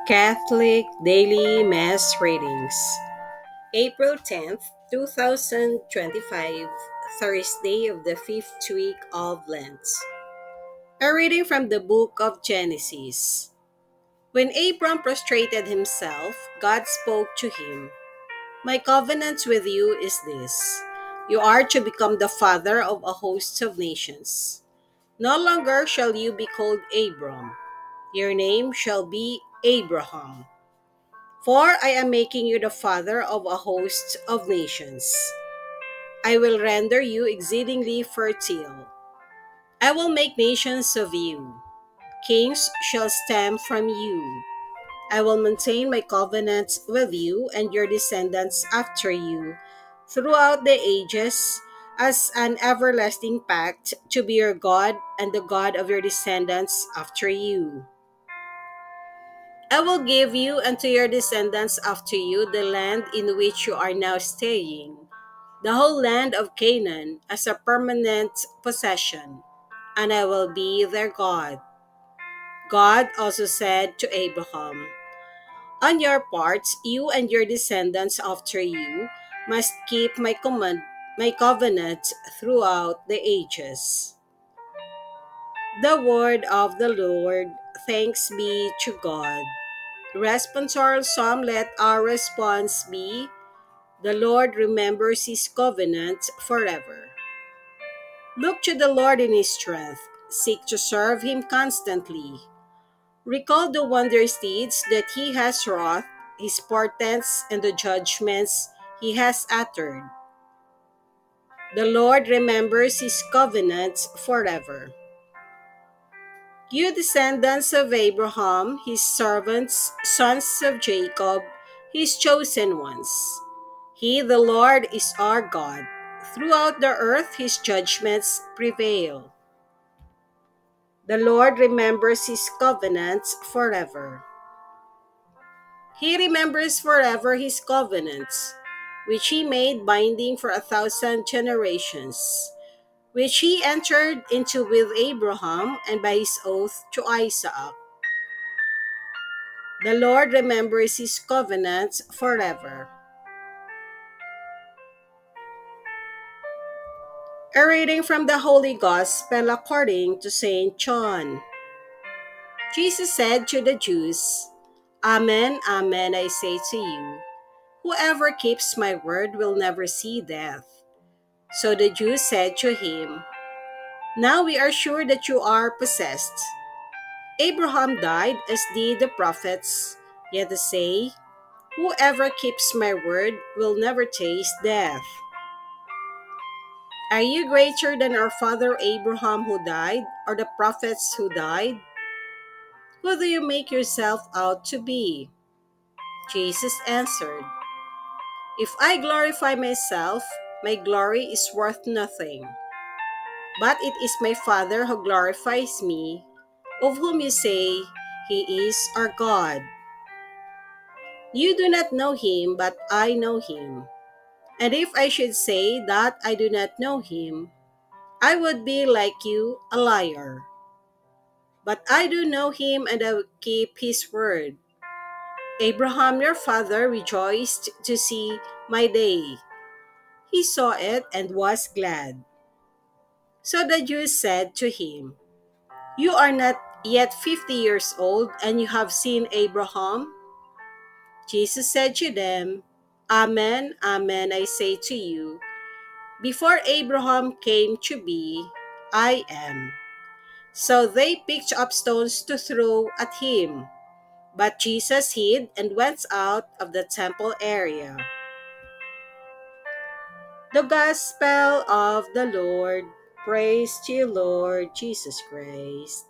Catholic Daily Mass Readings, April 10th, 2025, Thursday of the fifth week of Lent. A reading from the book of Genesis. When Abram prostrated himself, God spoke to him. My covenant with you is this: you are to become the father of a host of nations. No longer shall you be called Abram. Your name shall be Abraham. For I am making you the father of a host of nations. I will render you exceedingly fertile. I will make nations of you. Kings shall stem from you. I will maintain my covenant with you and your descendants after you throughout the ages as an everlasting pact to be your God and the God of your descendants after you. I will give you and to your descendants after you the land in which you are now staying, the whole land of Canaan, as a permanent possession, and I will be their God. God also said to Abraham, on your part, you and your descendants after you must keep my covenant throughout the ages. The word of the Lord. Thanks be to God. Responsorial Psalm. Let our response be, the Lord remembers his covenant forever. Look to the Lord in his strength. Seek to serve him constantly. Recall the wondrous deeds that he has wrought, his portents and the judgments he has uttered. The Lord remembers his covenant forever. You descendants of Abraham, his servants, sons of Jacob, his chosen ones. He, the Lord, is our God. Throughout the earth his judgments prevail. The Lord remembers his covenants forever. He remembers forever his covenants, which he made binding for 1,000 generations, which he entered into with Abraham and by his oath to Isaac. The Lord remembers his covenant forever. A reading from the Holy Gospel according to St. John. Jesus said to the Jews, Amen, amen, I say to you, whoever keeps my word will never see death. So the Jews said to him, now we are sure that you are possessed. Abraham died as did the prophets, yet they say, whoever keeps my word will never taste death. Are you greater than our father Abraham who died, or the prophets who died? Who do you make yourself out to be? Jesus answered, if I glorify myself, my glory is worth nothing. But it is my Father who glorifies me, of whom you say, he is our God. You do not know him, but I know him. And if I should say that I do not know him, I would be like you, a liar. But I do know him and I will keep his word. Abraham your father rejoiced to see my day. He saw it and was glad. So the Jews said to him, you are not yet 50 years old and you have seen Abraham? Jesus said to them, Amen, amen, I say to you, before Abraham came to be, I am. So they picked up stones to throw at him. But Jesus hid and went out of the temple area. The Gospel of the Lord. Praise to you, Lord Jesus Christ.